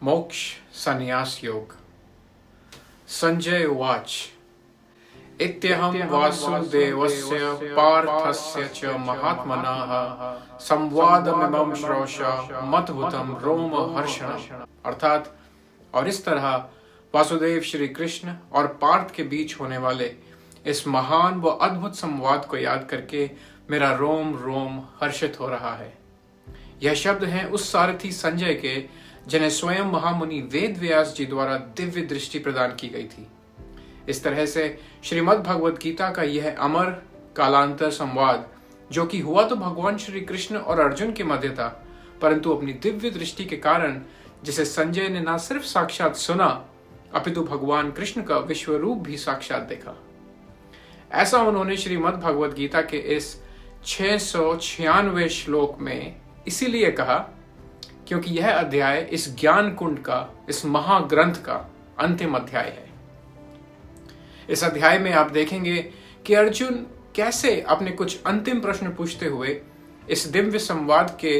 मोक्ष संन्यास योग। संजय उवाच इत्यहं वासुदेवस्य पार्थस्य च महात्मनः संवादमिमं श्रोष्य मतभुतं रोमहर्षणम्। अर्थात और इस तरह वासुदेव श्री कृष्ण और पार्थ के बीच होने वाले इस महान व अद्भुत संवाद को याद करके मेरा रोम रोम हर्षित हो रहा है। यह शब्द हैं उस सारथी संजय के जिन्हें स्वयं महामुनि वेद व्यास जी द्वारा दिव्य दृष्टि प्रदान की गई थी। इस तरह से श्रीमद् भगवद गीता का यह अमर कालांतर संवाद, जो कि हुआ तो भगवान श्री कृष्ण और अर्जुन के मध्य था, परंतु अपनी दिव्य दृष्टि के कारण जिसे संजय ने न सिर्फ साक्षात सुना अपितु भगवान कृष्ण का विश्व रूप भी साक्षात देखा। ऐसा उन्होंने श्रीमद् भगवद गीता के इस 696वें श्लोक में इसीलिए कहा क्योंकि यह अध्याय इस ज्ञान कुंड का, इस महाग्रंथ का अंतिम अध्याय है। इस अध्याय में आप देखेंगे कि अर्जुन कैसे अपने कुछ अंतिम प्रश्न पूछते हुए इस दिव्य संवाद के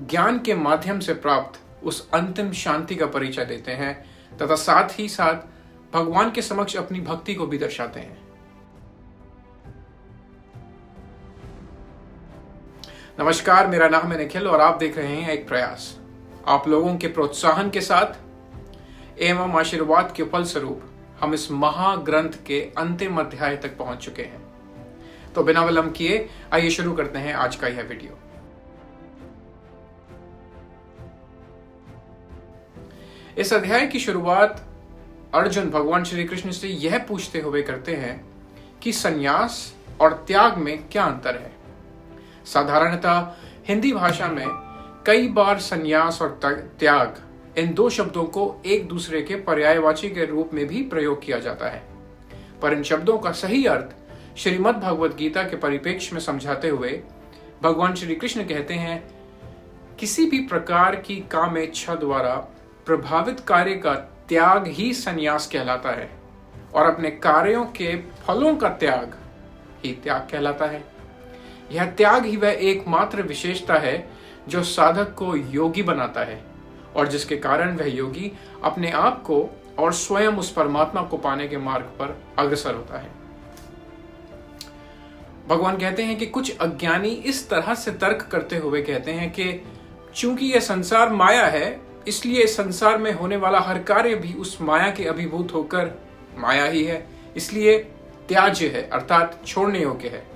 ज्ञान के माध्यम से प्राप्त उस अंतिम शांति का परिचय देते हैं तथा साथ ही साथ भगवान के समक्ष अपनी भक्ति को भी दर्शाते हैं। नमस्कार, मेरा नाम है निखिल और आप देख रहे हैं एक प्रयास। आप लोगों के प्रोत्साहन के साथ एवं आशीर्वाद के फलस्वरूप हम इस महाग्रंथ के अंतिम अध्याय तक पहुंच चुके हैं। तो बिना विलंब किए आइए शुरू करते हैं आज का यह वीडियो। इस अध्याय की शुरुआत अर्जुन भगवान श्री कृष्ण से यह पूछते हुए करते हैं कि संन्यास और त्याग में क्या अंतर है। साधारणतः हिंदी भाषा में कई बार संन्यास और त्याग इन दो शब्दों को एक दूसरे के पर्यायवाची के रूप में भी प्रयोग किया जाता है, पर इन शब्दों का सही अर्थ श्रीमद् भगवद गीता के परिप्रेक्ष्य में समझाते हुए भगवान श्री कृष्ण कहते हैं, किसी भी प्रकार की काम इच्छा द्वारा प्रभावित कार्य का त्याग ही संन्यास कहलाता है और अपने कार्यों के फलों का त्याग ही त्याग कहलाता है। यह त्याग ही वह एकमात्र विशेषता है जो साधक को योगी बनाता है और जिसके कारण वह योगी अपने आप को और स्वयं उस परमात्मा को पाने के मार्ग पर अग्रसर होता है। भगवान कहते हैं कि कुछ अज्ञानी इस तरह से तर्क करते हुए कहते हैं कि चूंकि यह संसार माया है, इसलिए इस संसार में होने वाला हर कार्य भी उस माया के अभिभूत होकर माया ही है, इसलिए त्याज्य है, अर्थात छोड़ने योग्य है।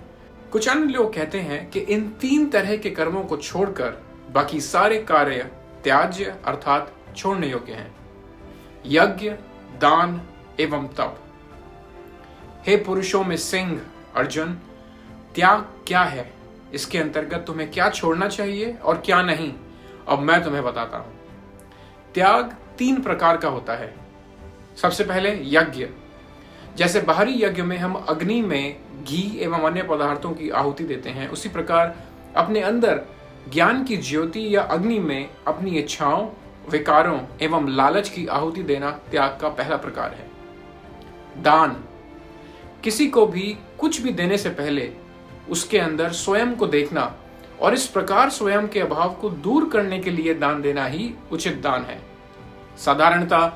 कुछ अन्य लोग कहते हैं कि इन तीन तरह के कर्मों को छोड़कर बाकी सारे कार्य त्याज्य अर्थात छोड़ने योग्य हैं। यज्ञ, दान एवं तप। हे पुरुषों में सिंह अर्जुन, त्याग क्या है, इसके अंतर्गत तुम्हें क्या छोड़ना चाहिए और क्या नहीं, अब मैं तुम्हें बताता हूं। त्याग तीन प्रकार का होता है। सबसे पहले यज्ञ। जैसे बाहरी यज्ञ में हम अग्नि में घी एवं अन्य पदार्थों की आहुति देते हैं, उसी प्रकार अपने अंदर ज्ञान की ज्योति या अग्नि में अपनी इच्छाओं, विकारों एवं लालच की आहुति देना त्याग का पहला प्रकार है। दान। किसी को भी कुछ भी देने से पहले उसके अंदर स्वयं को देखना और इस प्रकार स्वयं के अभाव को दूर करने के लिए दान देना ही उचित दान है। साधारणतः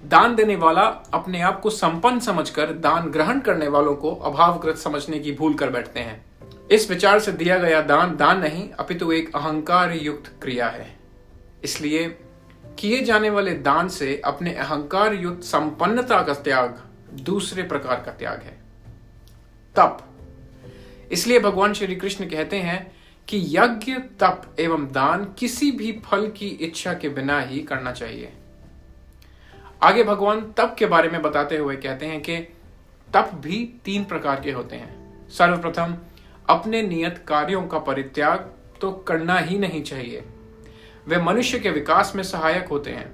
दान देने वाला अपने आप को संपन्न समझकर दान ग्रहण करने वालों को अभावग्रस्त समझने की भूल कर बैठते हैं। इस विचार से दिया गया दान दान नहीं अपितु एक अहंकार युक्त क्रिया है। इसलिए किए जाने वाले दान से अपने अहंकार युक्त संपन्नता का त्याग दूसरे प्रकार का त्याग है। तप। इसलिए भगवान श्री कृष्ण कहते हैं कि यज्ञ, तप एवं दान किसी भी फल की इच्छा के बिना ही करना चाहिए। आगे भगवान तप के बारे में बताते हुए कहते हैं कि तप भी तीन प्रकार के होते हैं। सर्वप्रथम अपने नियत कार्यों का परित्याग तो करना ही नहीं चाहिए। वे मनुष्य के विकास में सहायक होते हैं।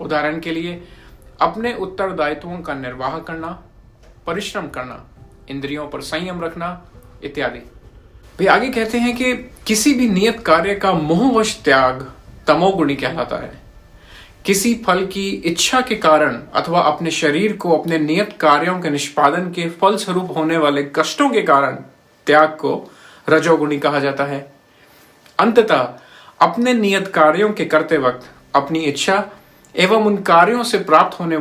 उदाहरण के लिए अपने उत्तरदायित्वों का निर्वाह करना, परिश्रम करना, इंद्रियों पर संयम रखना इत्यादि। वे आगे कहते हैं कि किसी भी नियत कार्य का मोहवश त्याग तमोगुणी कहलाता है। किसी फल की इच्छा के कारण अथवा अपने शरीर को अपने नियत कार्यों के निष्पादन के फल स्वरूप होने वाले कष्टों के कारण त्याग को रजोगुणी कहा जाता है। अंततः अपने नियत कार्यों के करते वक्त अपनी इच्छा एवं उन कार्यों से प्राप्त होने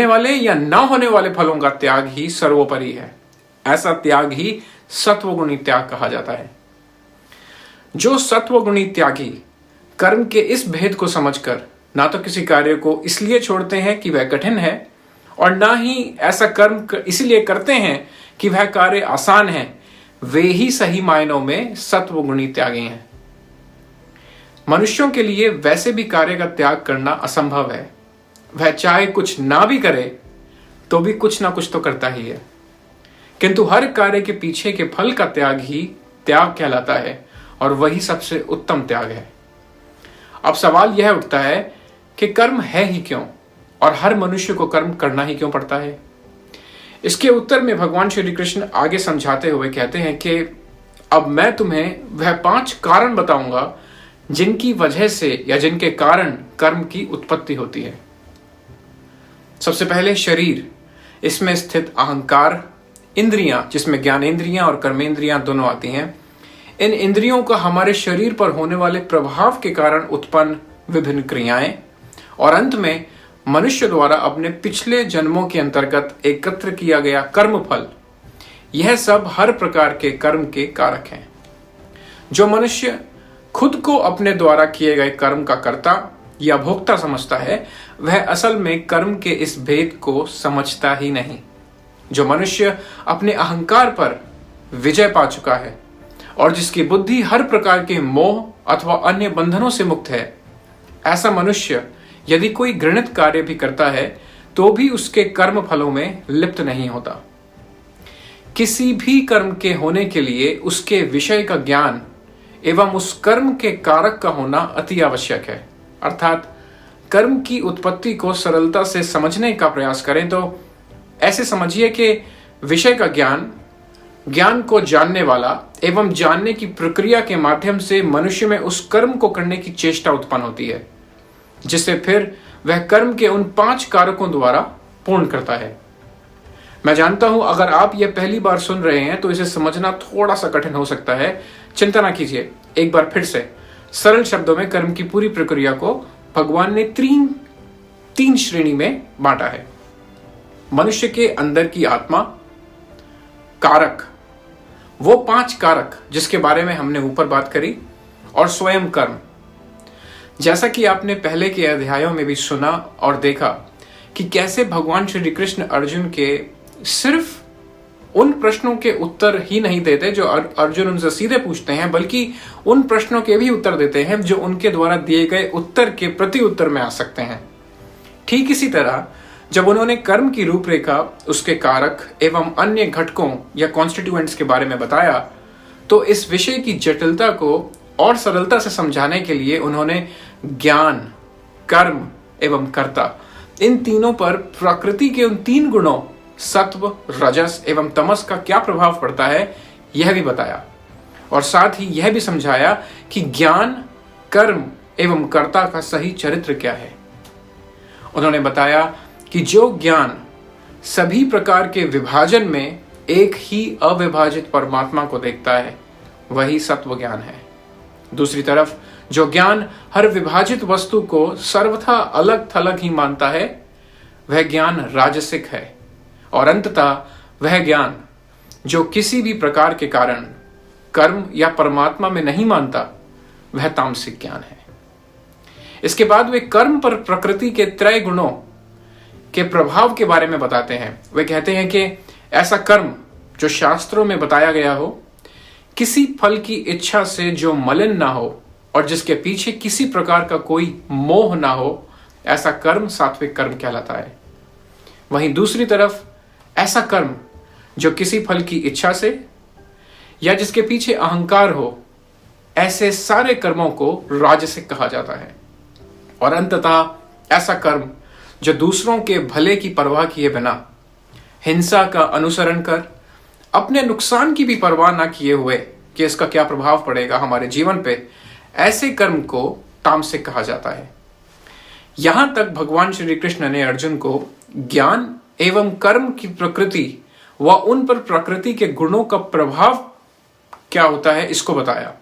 वाले या न होने वाले फलों का त्याग ही सर्वोपरि है। ऐसा त्याग ही सत्वगुणी त्याग कहा जाता है। जो सत्वगुणी त्यागी कर्म के इस भेद को समझकर ना तो किसी कार्य को इसलिए छोड़ते हैं कि वह कठिन है और ना ही ऐसा कर्म इसलिए करते हैं कि वह कार्य आसान है, वे ही सही मायनों में सत्वगुणी त्यागी हैं। मनुष्यों के लिए वैसे भी कार्य का त्याग करना असंभव है। वह चाहे कुछ ना भी करे तो भी कुछ ना कुछ तो करता ही है, किंतु हर कार्य के पीछे के फल का त्याग ही त्याग कहलाता है और वही सबसे उत्तम त्याग है। अब सवाल यह उठता है कि कर्म है ही क्यों और हर मनुष्य को कर्म करना ही क्यों पड़ता है। इसके उत्तर में भगवान श्री कृष्ण आगे समझाते हुए कहते हैं कि अब मैं तुम्हें वह 5 कारण बताऊंगा जिनकी वजह से या जिनके कारण कर्म की उत्पत्ति होती है। सबसे पहले शरीर, इसमें स्थित अहंकार, इंद्रियां जिसमें ज्ञानेंद्रियां और कर्मेंद्रियां दोनों आती हैं। इन इंद्रियों का हमारे शरीर पर होने वाले प्रभाव के कारण उत्पन्न विभिन्न क्रियाएं और अंत में मनुष्य द्वारा अपने पिछले जन्मों के अंतर्गत एकत्र किया गया कर्म फल, यह सब हर प्रकार के कर्म के कारक हैं। जो मनुष्य खुद को अपने द्वारा किए गए कर्म का कर्ता या भोक्ता समझता है, वह असल में कर्म के इस भेद को समझता ही नहीं। जो मनुष्य अपने अहंकार पर विजय पा चुका है और जिसकी बुद्धि हर प्रकार के मोह अथवा अन्य बंधनों से मुक्त है, ऐसा मनुष्य यदि कोई घृणित कार्य भी करता है तो भी उसके कर्म फलों में लिप्त नहीं होता। किसी भी कर्म के होने के लिए उसके विषय का ज्ञान एवं उस कर्म के कारक का होना अति आवश्यक है। अर्थात कर्म की उत्पत्ति को सरलता से समझने का प्रयास करें तो ऐसे समझिए कि विषय का ज्ञान को जानने वाला एवं जानने की प्रक्रिया के माध्यम से मनुष्य में उस कर्म को करने की चेष्टा उत्पन्न होती है, जिससे फिर वह कर्म के उन 5 कारकों द्वारा पूर्ण करता है। मैं जानता हूं अगर आप यह पहली बार सुन रहे हैं तो इसे समझना थोड़ा सा कठिन हो सकता है। चिंता ना कीजिए, एक बार फिर से सरल शब्दों में कर्म की पूरी प्रक्रिया को भगवान ने तीन श्रेणी में बांटा है। मनुष्य के अंदर की आत्मा, कारक, वो 5 कारक जिसके बारे में हमने ऊपर बात करी, और स्वयं कर्म। जैसा कि आपने पहले के अध्यायों में भी सुना और देखा कि कैसे भगवान श्री कृष्ण अर्जुन के सिर्फ उन प्रश्नों के उत्तर ही नहीं देते जो अर्जुन उनसे सीधे पूछते हैं, बल्कि उन प्रश्नों के भी उत्तर देते हैं जो उनके द्वारा दिए गए उत्तर के प्रति उत्तर में आ सकते हैं। ठीक इसी तरह जब उन्होंने कर्म की रूपरेखा, उसके कारक एवं अन्य घटकों या कॉन्स्टिट्यूएंट्स के बारे में बताया, तो इस विषय की जटिलता को और सरलता से समझाने के लिए उन्होंने ज्ञान, कर्म एवं कर्ता, इन तीनों पर प्रकृति के उन 3 गुणों सत्व, रजस एवं तमस का क्या प्रभाव पड़ता है यह भी बताया, और साथ ही यह भी समझाया कि ज्ञान, कर्म एवं कर्ता का सही चरित्र क्या है। उन्होंने बताया कि जो ज्ञान सभी प्रकार के विभाजन में एक ही अविभाजित परमात्मा को देखता है, वही सत्व ज्ञान है। दूसरी तरफ जो ज्ञान हर विभाजित वस्तु को सर्वथा अलग थलग ही मानता है, वह ज्ञान राजसिक है। और अंततः वह ज्ञान जो किसी भी प्रकार के कारण कर्म या परमात्मा में नहीं मानता, वह तामसिक ज्ञान है। इसके बाद वे कर्म पर प्रकृति के त्रय गुणों के प्रभाव के बारे में बताते हैं। वे कहते हैं कि ऐसा कर्म जो शास्त्रों में बताया गया हो, किसी फल की इच्छा से जो मलिन ना हो और जिसके पीछे किसी प्रकार का कोई मोह ना हो, ऐसा कर्म सात्विक कर्म कहलाता है। वहीं दूसरी तरफ ऐसा कर्म जो किसी फल की इच्छा से या जिसके पीछे अहंकार हो, ऐसे सारे कर्मों को राजसिक कहा जाता है। और अंततः ऐसा कर्म जो दूसरों के भले की परवाह किए बिना हिंसा का अनुसरण कर अपने नुकसान की भी परवाह ना किए हुए कि इसका क्या प्रभाव पड़ेगा हमारे जीवन पे, ऐसे कर्म को तामसिक कहा जाता है। यहां तक भगवान श्री कृष्ण ने अर्जुन को ज्ञान एवं कर्म की प्रकृति व उन पर प्रकृति के गुणों का प्रभाव क्या होता है इसको बताया।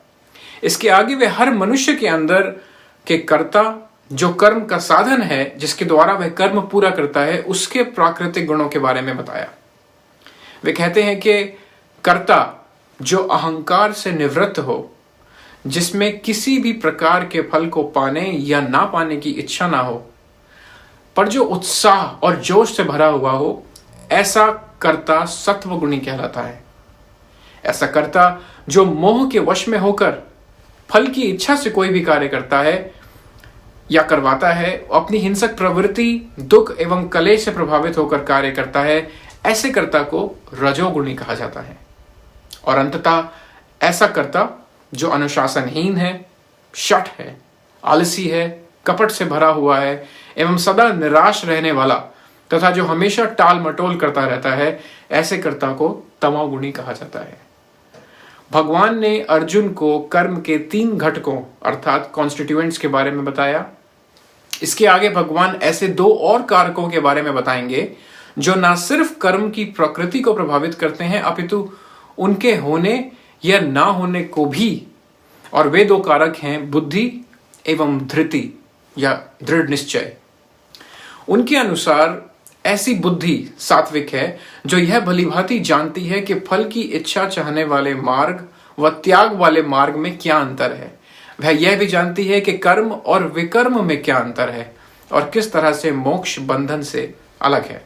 इसके आगे वे हर मनुष्य के अंदर के कर्ता, जो कर्म का साधन है, जिसके द्वारा वह कर्म पूरा करता है, उसके प्राकृतिक गुणों के बारे में बताया। वे कहते हैं कि कर्ता जो अहंकार से निवृत्त हो, जिसमें किसी भी प्रकार के फल को पाने या ना पाने की इच्छा ना हो, पर जो उत्साह और जोश से भरा हुआ हो, ऐसा कर्ता सत्वगुणी कहलाता है। ऐसा कर्ता जो मोह के वश में होकर फल की इच्छा से कोई भी कार्य करता है या करवाता है, अपनी हिंसक प्रवृत्ति, दुख एवं कलेश से प्रभावित होकर कार्य करता है, ऐसे कर्ता को रजोगुणी कहा जाता है। और अंततः ऐसा कर्ता जो अनुशासनहीन है, शठ है, आलसी है, कपट से भरा हुआ है एवं सदा निराश रहने वाला तथा जो हमेशा टाल मटोल करता रहता है, ऐसे कर्ता को तमोगुणी कहा जाता है। भगवान ने अर्जुन को कर्म के 3 घटकों अर्थात कॉन्स्टिट्यूएंट्स के बारे में बताया। इसके आगे भगवान ऐसे 2 और कारकों के बारे में बताएंगे जो न सिर्फ कर्म की प्रकृति को प्रभावित करते हैं, अपितु उनके होने या ना होने को भी। और वे 2 कारक हैं बुद्धि एवं धृति या दृढ़ निश्चय। उनके अनुसार ऐसी बुद्धि सात्विक है जो यह भलीभांति जानती है कि फल की इच्छा चाहने वाले मार्ग व त्याग वाले मार्ग में क्या अंतर है। वह यह भी जानती है कि कर्म और विकर्म में क्या अंतर है और किस तरह से मोक्ष बंधन से अलग है।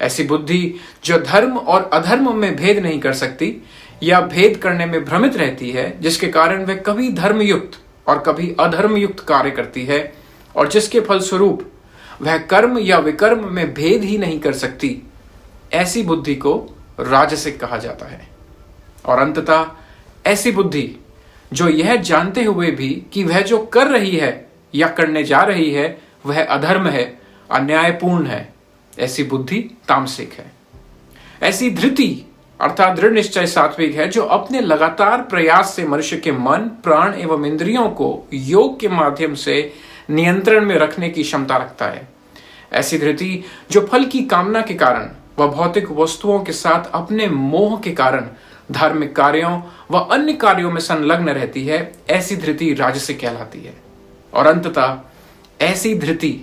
ऐसी बुद्धि जो धर्म और अधर्म में भेद नहीं कर सकती या भेद करने में भ्रमित रहती है, जिसके कारण वह कभी धर्मयुक्त और कभी अधर्मयुक्त कार्य करती है और जिसके फलस्वरूप वह कर्म या विकर्म में भेद ही नहीं कर सकती, ऐसी बुद्धि को राजसिक कहा जाता है। और अंततः ऐसी बुद्धि जो यह जानते हुए भी कि वह जो कर रही है या करने जा रही है वह अधर्म है, अन्यायपूर्ण है, ऐसी बुद्धि तामसिक है। ऐसी धृति अर्थात दृढ़ निश्चय सात्विक है, जो अपने लगातार प्रयास से मनुष्य के मन, प्राण एवं इंद्रियों को योग के माध्यम से नियंत्रण में रखने की क्षमता रखता है। ऐसी धृति जो फल की कामना के कारण व भौतिक वस्तुओं के साथ अपने मोह के कारण धार्मिक कार्यों व अन्य कार्यों में संलग्न रहती है, ऐसी धृति राजसिक कहलाती है। और अंततः ऐसी धृति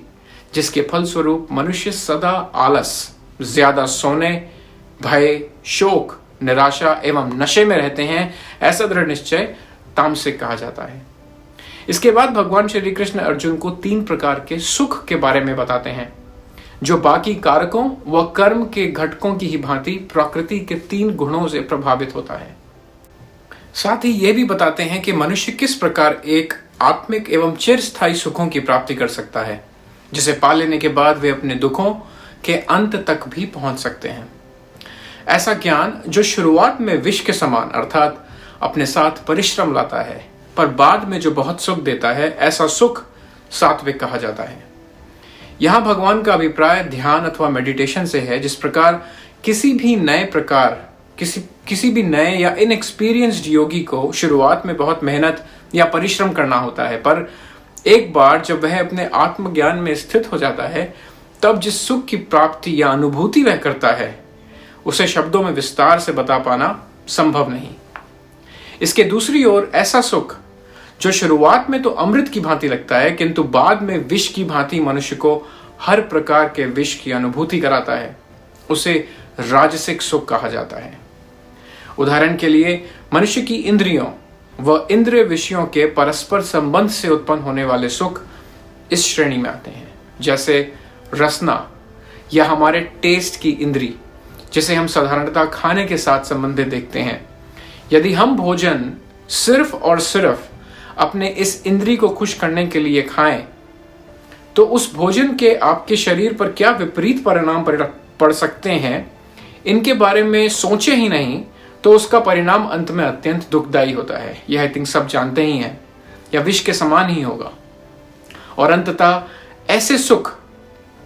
जिसके फलस्वरूप मनुष्य सदा आलस, ज्यादा सोने, भय, शोक, निराशा एवं नशे में रहते हैं, ऐसा दृढ़ निश्चय तामसिक कहा जाता है। इसके बाद भगवान श्री कृष्ण अर्जुन को 3 प्रकार के सुख के बारे में बताते हैं, जो बाकी कारकों व कर्म के घटकों की ही भांति प्रकृति के 3 गुणों से प्रभावित होता है। साथ ही यह भी बताते हैं कि मनुष्य किस प्रकार एक आत्मिक एवं चिरस्थायी सुखों की प्राप्ति कर सकता है, जिसे पा लेने के बाद वे अपने दुखों के अंत तक भी पहुंच सकते हैं। ऐसा ज्ञान जो शुरुआत में विष के समान अर्थात अपने साथ परिश्रम लाता है, पर बाद में जो बहुत सुख देता है, ऐसा सुख सात्विक कहा जाता है। यहां भगवान का अभिप्राय ध्यान अथवा मेडिटेशन से है। जिस प्रकार किसी भी नए या इनएक्सपीरियंस्ड योगी को शुरुआत में बहुत मेहनत या परिश्रम करना होता है, पर एक बार जब वह अपने आत्मज्ञान में स्थित हो जाता है, तब जिस सुख की प्राप्ति या अनुभूति वह करता है, उसे शब्दों में विस्तार से बता पाना संभव नहीं। इसके दूसरी ओर ऐसा सुख जो शुरुआत में तो अमृत की भांति लगता है, किंतु बाद में विष की भांति मनुष्य को हर प्रकार के विष की अनुभूति कराता है, उसे राजसिक सुख कहा जाता है। उदाहरण के लिए मनुष्य की इंद्रियों व इंद्रिय विषयों के परस्पर संबंध से उत्पन्न होने वाले सुख इस श्रेणी में आते हैं, जैसे रसना या हमारे टेस्ट की इंद्री, जिसे हम साधारणतः खाने के साथ संबंधित देखते हैं। यदि हम भोजन सिर्फ और सिर्फ अपने इस इंद्री को खुश करने के लिए खाएं, तो उस भोजन के आपके शरीर पर क्या विपरीत परिणाम पड़ सकते हैं, इनके बारे में सोचे ही नहीं तो उसका परिणाम अंत में अत्यंत दुखदायी होता है। यह आई थिंक सब जानते ही हैं, या विष के समान ही होगा। और अंततः ऐसे सुख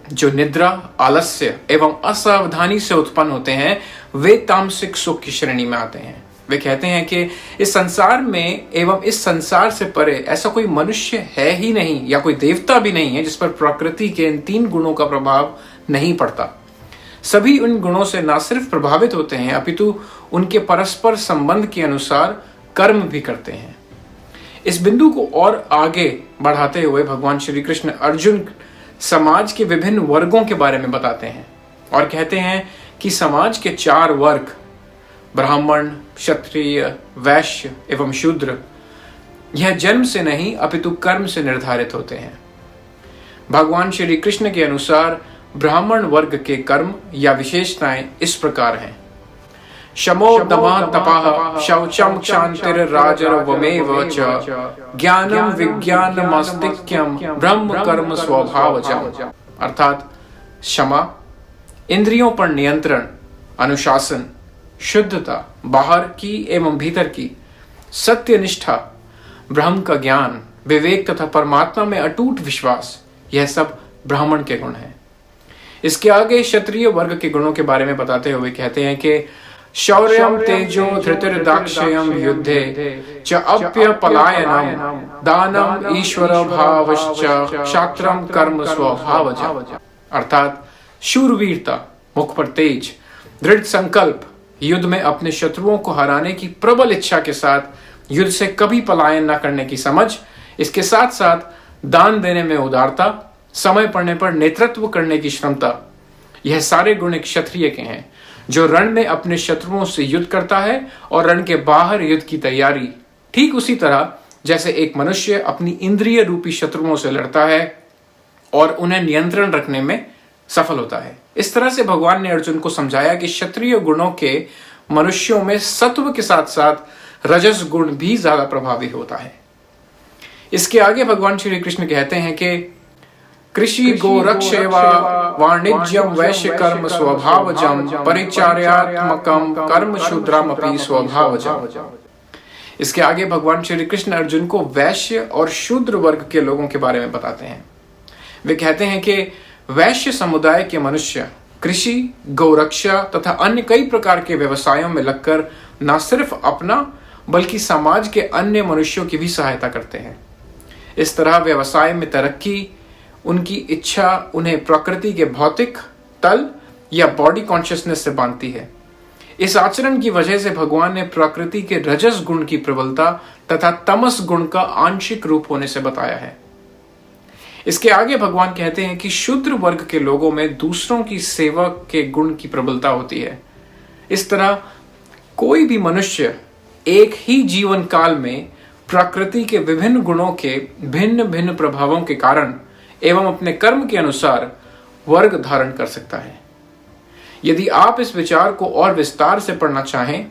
जो निद्रा, आलस्य एवं असावधानी से उत्पन्न होते हैं, वे तामसिक सुख की श्रेणी में आते हैं। वे कहते हैं कि इस संसार में एवं इस संसार से परे ऐसा कोई मनुष्य है ही नहीं या कोई देवता भी नहीं है जिस पर प्रकृति के इन 3 गुणों का प्रभाव नहीं पड़ता। सभी उन गुणों से न सिर्फ प्रभावित होते हैं, अपितु उनके परस्पर संबंध के अनुसार कर्म भी करते हैं। इस बिंदु को और आगे बढ़ाते हुए भगवान श्री कृष्ण अर्जुन समाज के विभिन्न वर्गों के बारे में बताते हैं और कहते हैं कि समाज के 4 वर्ग ब्राह्मण, क्षत्रिय, वैश्य एवं शूद्र यह जन्म से नहीं अपितु कर्म से निर्धारित होते हैं। भगवान श्री कृष्ण के अनुसार ब्राह्मण वर्ग के कर्म या विशेषताएं इस प्रकार हैं। शमो दमः तपः शौचम क्षान्तिर्राजरवमेव च ज्ञानम विज्ञानमास्तिक्यम ब्रह्म कर्म स्वभावजम्। अर्थात क्षमा, इंद्रियों पर नियंत्रण, अनुशासन, शुद्धता बाहर की एवं भीतर की, सत्यनिष्ठा, ब्रह्म का ज्ञान, विवेक तथा परमात्मा में अटूट विश्वास, यह सब ब्राह्मण के गुण हैं। इसके आगे क्षत्रिय वर्ग के गुणों के बारे में बताते हुए कहते हैं कि शौर्यम तेजो धृतिर्दाक्षयम युद्धे च अप्यपलायनम दानम ईश्वर भावश्च क्षात्रम कर्म स्वभावजम्। अर्थात शूरवीरता, मुख पर तेज, दृढ़ संकल्प, युद्ध में अपने शत्रुओं को हराने की प्रबल इच्छा के साथ युद्ध से कभी पलायन न करने की समझ, इसके साथ साथ दान देने में उदारता, समय पड़ने पर नेतृत्व करने की क्षमता, यह सारे गुण एक क्षत्रिय के हैं जो रण में अपने शत्रुओं से युद्ध करता है और रण के बाहर युद्ध की तैयारी, ठीक उसी तरह जैसे एक मनुष्य अपनी इंद्रिय रूपी शत्रुओं से लड़ता है और उन्हें नियंत्रण रखने में सफल होता है। इस तरह से भगवान ने अर्जुन को समझाया कि क्षत्रिय गुणों के मनुष्यों में सत्व के साथ साथ रजस गुण भी ज्यादा प्रभावी होता है। इसके आगे भगवान श्री कृष्ण कहते हैं कि कृषि गोरक्षेवा वाणिज्यम वैश्य कर्म स्वभावजम् परिचार्यात्मकम कर्म शूद्रमपि स्वभावजम्। इसके आगे भगवान श्री कृष्ण अर्जुन को वैश्य और शूद्र वर्ग के लोगों के बारे में बताते हैं। वे कहते हैं कि वैश्य समुदाय के मनुष्य कृषि, गौरक्षा तथा अन्य कई प्रकार के व्यवसायों में लगकर न सिर्फ अपना बल्कि समाज के अन्य मनुष्यों की भी सहायता करते हैं। इस तरह व्यवसाय में तरक्की, उनकी इच्छा उन्हें प्रकृति के भौतिक तल या बॉडी कॉन्शियसनेस से बांधती है। इस आचरण की वजह से भगवान ने प्रकृति के रजस गुण की प्रबलता तथा तमस गुण का आंशिक रूप होने से बताया है। इसके आगे भगवान कहते हैं कि शूद्र वर्ग के लोगों में दूसरों की सेवा के गुण की प्रबलता होती है। इस तरह कोई भी मनुष्य एक ही जीवन काल में प्रकृति के विभिन्न गुणों के भिन्न भिन्न प्रभावों के कारण एवं अपने कर्म के अनुसार वर्ग धारण कर सकता है। यदि आप इस विचार को और विस्तार से पढ़ना चाहें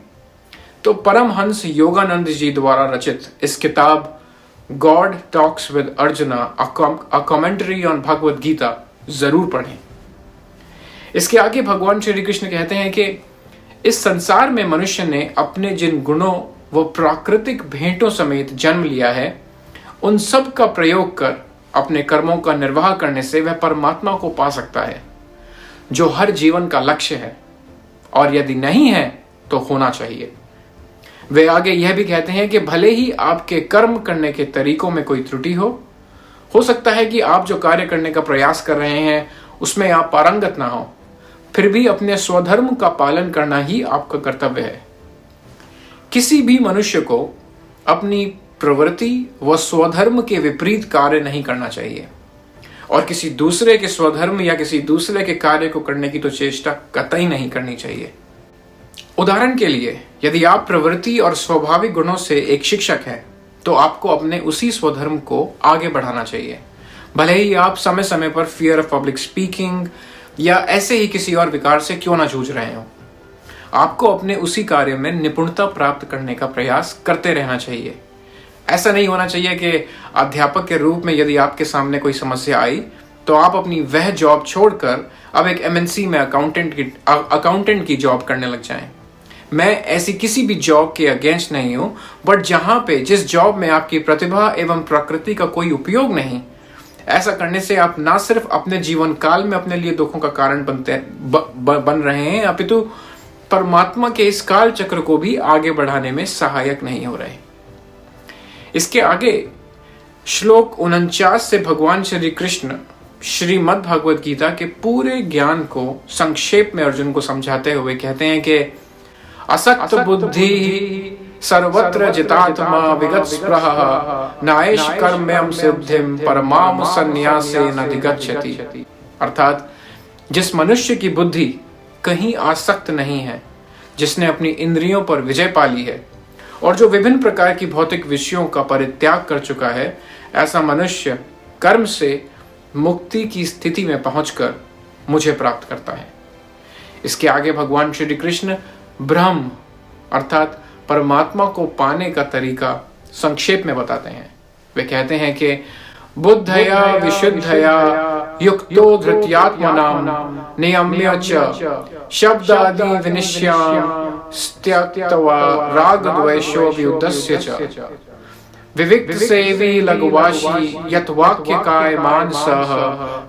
तो परमहंस योगानंद जी द्वारा रचित इस किताब God talks with Arjuna a commentary on Bhagavad Gita जरूर पढ़ें। इसके आगे भगवान श्री कृष्ण कहते हैं कि इस संसार में मनुष्य ने अपने जिन गुणों व प्राकृतिक भेंटों समेत जन्म लिया है, उन सब का प्रयोग कर अपने कर्मों का निर्वाह करने से वह परमात्मा को पा सकता है, जो हर जीवन का लक्ष्य है, और यदि नहीं है तो होना चाहिए। वे आगे यह भी कहते हैं कि भले ही आपके कर्म करने के तरीकों में कोई त्रुटि हो सकता है कि आप जो कार्य करने का प्रयास कर रहे हैं उसमें आप पारंगत ना हो, फिर भी अपने स्वधर्म का पालन करना ही आपका कर्तव्य है। किसी भी मनुष्य को अपनी प्रवृत्ति व स्वधर्म के विपरीत कार्य नहीं करना चाहिए और किसी दूसरे के स्वधर्म या किसी दूसरे के कार्य को करने की तो चेष्टा कतई नहीं करनी चाहिए। उदाहरण के लिए, यदि आप प्रवृत्ति और स्वाभाविक गुणों से एक शिक्षक हैं, तो आपको अपने उसी स्वधर्म को आगे बढ़ाना चाहिए, भले ही आप समय समय पर फियर ऑफ पब्लिक स्पीकिंग या ऐसे ही किसी और विकार से क्यों ना जूझ रहे हो। आपको अपने उसी कार्य में निपुणता प्राप्त करने का प्रयास करते रहना चाहिए। ऐसा नहीं होना चाहिए कि अध्यापक के रूप में यदि आपके सामने कोई समस्या आई तो आप अपनी वह जॉब छोड़कर अब एक एमएनसी में अकाउंटेंट की जॉब करने लग जाएं। मैं ऐसी किसी भी जॉब के अगेंस्ट नहीं हूं, बट जहां पे जिस जॉब में आपकी प्रतिभा एवं प्रकृति का कोई उपयोग नहीं, ऐसा करने से आप ना सिर्फ अपने जीवन काल में अपने लिए दुखों का कारण बन रहे हैं, अपितु परमात्मा के इस काल चक्र को भी आगे बढ़ाने में सहायक नहीं हो रहे। इसके आगे श्लोक 49 से भगवान श्री कृष्ण श्रीमद् भगवद गीता के पूरे ज्ञान को संक्षेप में अर्जुन को समझाते हुए कहते हैं कि असक्त बुद्धि सर्वत्र जितात्मा विगत स्पृह नायश कर्म्यम सिद्धिम परमाम संन्यासेन अधिगच्छति। अर्थात जिस मनुष्य की बुद्धि कहीं आसक्त नहीं है, जिसने अपनी इंद्रियों पर विजय पा ली है और जो विभिन्न प्रकार की भौतिक विषयों का परित्याग कर चुका है, ऐसा मनुष्य कर्म से मुक्ति की स्थिति में पहुंचकर मुझे प्राप्त करता है। इसके आगे भगवान श्री कृष्ण ब्रह्म अर्थात परमात्मा को पाने का तरीका संक्षेप में बताते हैं। वे कहते हैं कि बुद्धया विशुद्धया युक्तो धृत्यात्मनाम नियम्य च शब्दादि विनिश्याम त्यक्त्वा राग द्वेषो व्युदस्य च विविक्त सेवी लघुवाशी यत वाक्य काय मानसः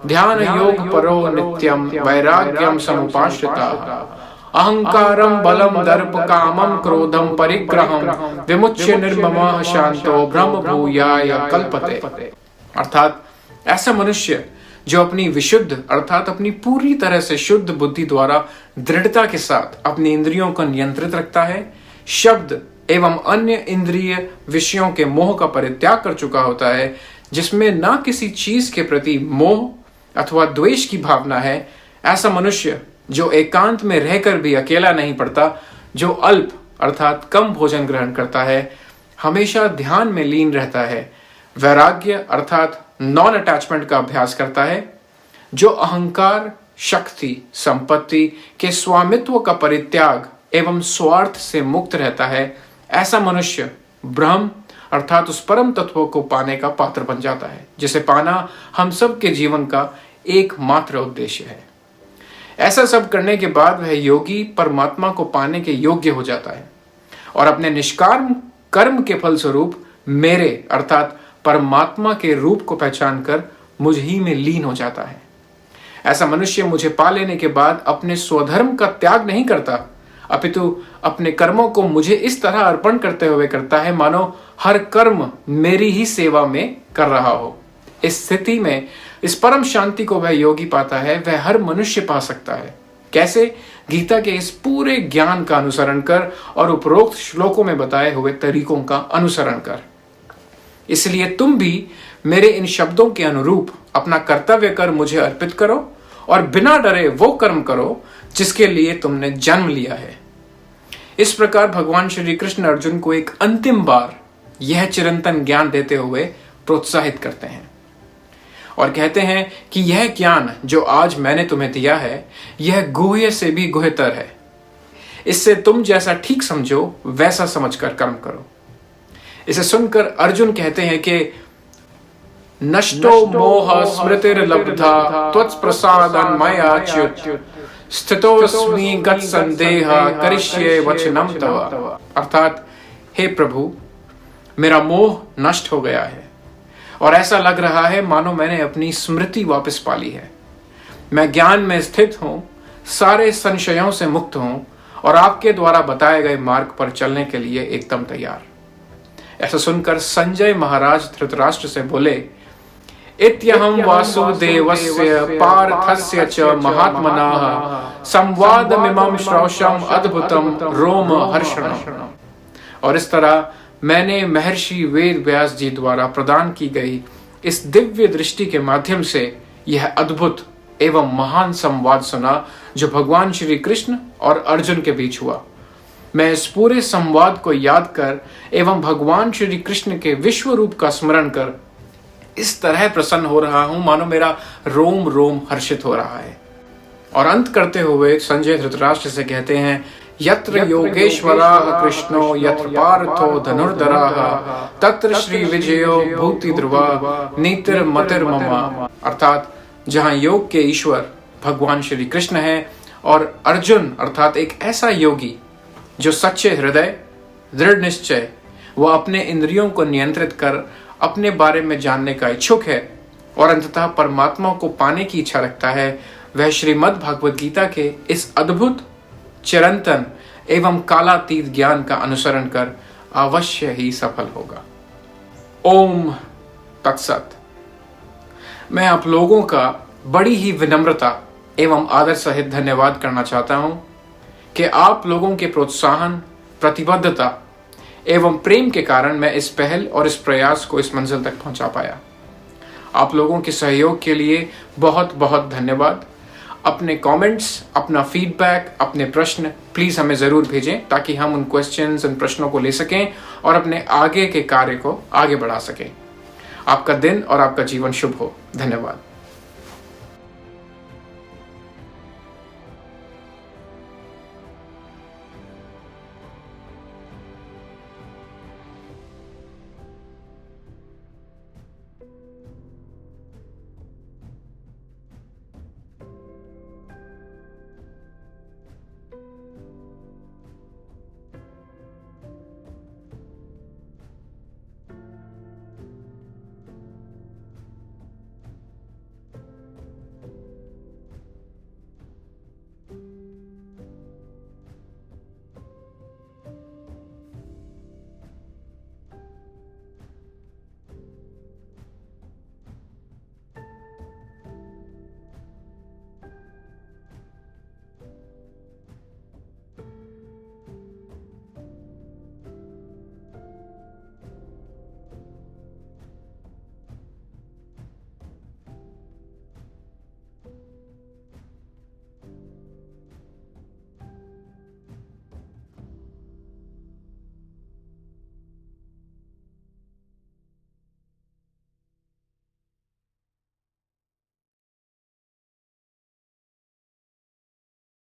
ध्यान योग परो नित्यम वैराग्यम समुपाश्रिता अहंकारम बलम दर्प कामम क्रोधम परिग्रहम विमुच्य निर्ममः शांतो ब्रह्म भूयाय कल्पते। अर्थात ऐसा मनुष्य जो अपनी विशुद्ध अर्थात अपनी पूरी तरह से शुद्ध बुद्धि द्वारा दृढ़ता के साथ अपनी इंद्रियों को नियंत्रित रखता है, शब्द एवं अन्य इंद्रिय विषयों के मोह का परित्याग कर चुका होता है, जिसमें ना किसी चीज के प्रति मोह अथवा द्वेष की भावना है, ऐसा मनुष्य जो एकांत में रहकर भी अकेला नहीं पड़ता, जो अल्प अर्थात कम भोजन ग्रहण करता है, हमेशा ध्यान में लीन रहता है, वैराग्य अर्थात नॉन अटैचमेंट का अभ्यास करता है, जो अहंकार, शक्ति, संपत्ति के स्वामित्व का परित्याग एवं स्वार्थ से मुक्त रहता है, ऐसा मनुष्य ब्रह्म अर्थात उस परम तत्व को पाने का पात्र बन जाता है, जिसे पाना हम सब के जीवन का एकमात्र उद्देश्य है। ऐसा सब करने के बाद वह योगी परमात्मा को पाने के योग्य हो जाता है और अपने निष्काम कर्म के फलस्वरूप मेरे अर्थात परमात्मा के रूप को पहचान कर मुझ ही में लीन हो जाता है। ऐसा मनुष्य मुझे पा लेने के बाद अपने स्वधर्म का त्याग नहीं करता, अपितु अपने कर्मों को मुझे इस तरह अर्पण करते हुए करता है मानो हर कर्म मेरी ही सेवा में कर रहा हो। इस स्थिति में इस परम शांति को वह योगी पाता है, वह हर मनुष्य पा सकता है। कैसे? गीता के इस पूरे ज्ञान का अनुसरण कर और उपरोक्त श्लोकों में बताए हुए तरीकों का अनुसरण कर। इसलिए तुम भी मेरे इन शब्दों के अनुरूप अपना कर्तव्य कर मुझे अर्पित करो और बिना डरे वो कर्म करो जिसके लिए तुमने जन्म लिया है। इस प्रकार भगवान श्री कृष्ण अर्जुन को एक अंतिम बार यह चिरंतन ज्ञान देते हुए प्रोत्साहित करते हैं और कहते हैं कि यह ज्ञान जो आज मैंने तुम्हें दिया है, यह गुह्य से भी गुह्यतर है। इससे तुम जैसा ठीक समझो वैसा समझकर कर्म करो। इसे सुनकर अर्जुन कहते हैं कि नष्टो मोह स्मृतिर्लब्धा त्वत्प्रसादं मया च्युत स्थितोऽस्मि गत संदेह करिष्ये वचनम तव। अर्थात हे प्रभु, मेरा मोह नष्ट हो गया है और ऐसा लग रहा है मानो मैंने अपनी स्मृति वापस पा ली है। मैं ज्ञान में स्थित हूं, सारे संशयों से मुक्त हूं और आपके द्वारा बताए गए मार्ग पर चलने के लिए एकदम तैयार। ऐसा सुनकर संजय महाराज धृतराष्ट्र से बोले, इत्यहं वासुदेवस्य पार्थस्य च महात्मनः संवादमिमं श्रौषम अद्भुतम रोम हर्षणम। और इस तरह मैंने महर्षि वेद व्यास जी द्वारा प्रदान की गई इस दिव्य दृष्टि के माध्यम से यह अद्भुत एवं महान संवाद सुना जो भगवान श्री कृष्ण और अर्जुन के बीच हुआ। मैं इस पूरे संवाद को याद कर एवं भगवान श्री कृष्ण के विश्व रूप का स्मरण कर इस तरह प्रसन्न हो रहा हूं मानो मेरा रोम रोम हर्षित हो रहा है। और अंत करते हुए संजय धृतराष्ट्र से कहते हैं, यत्र योगेश्वराः कृष्णो यत्र पार्थो धनुर्धराः तत्र श्री विजयो भूति ध्रुवा नीतिर्मतिर्मम। अर्थात जहां योग के ईश्वर भगवान श्री कृष्ण है और अर्जुन अर्थात एक ऐसा योगी जो सच्चे हृदय, दृढ़ निश्चय वह अपने इंद्रियों को नियंत्रित कर अपने बारे में जानने का इच्छुक है और अंततः परमात्मा को पाने की इच्छा रखता है, वह श्रीमद् भागवत गीता के इस अद्भुत चिरंतन एवं कालातीत ज्ञान का अनुसरण कर अवश्य ही सफल होगा। ओम तत्सत। मैं आप लोगों का बड़ी ही विनम्रता एवं आदर सहित धन्यवाद करना चाहता हूं कि आप लोगों के प्रोत्साहन, प्रतिबद्धता एवं प्रेम के कारण मैं इस पहल और इस प्रयास को इस मंजिल तक पहुंचा पाया। आप लोगों के सहयोग के लिए बहुत बहुत धन्यवाद। अपने कमेंट्स, अपना फीडबैक, अपने प्रश्न प्लीज़ हमें ज़रूर भेजें ताकि हम उन क्वेश्चंस, उन प्रश्नों को ले सकें और अपने आगे के कार्य को आगे बढ़ा सकें। आपका दिन और आपका जीवन शुभ हो। धन्यवाद।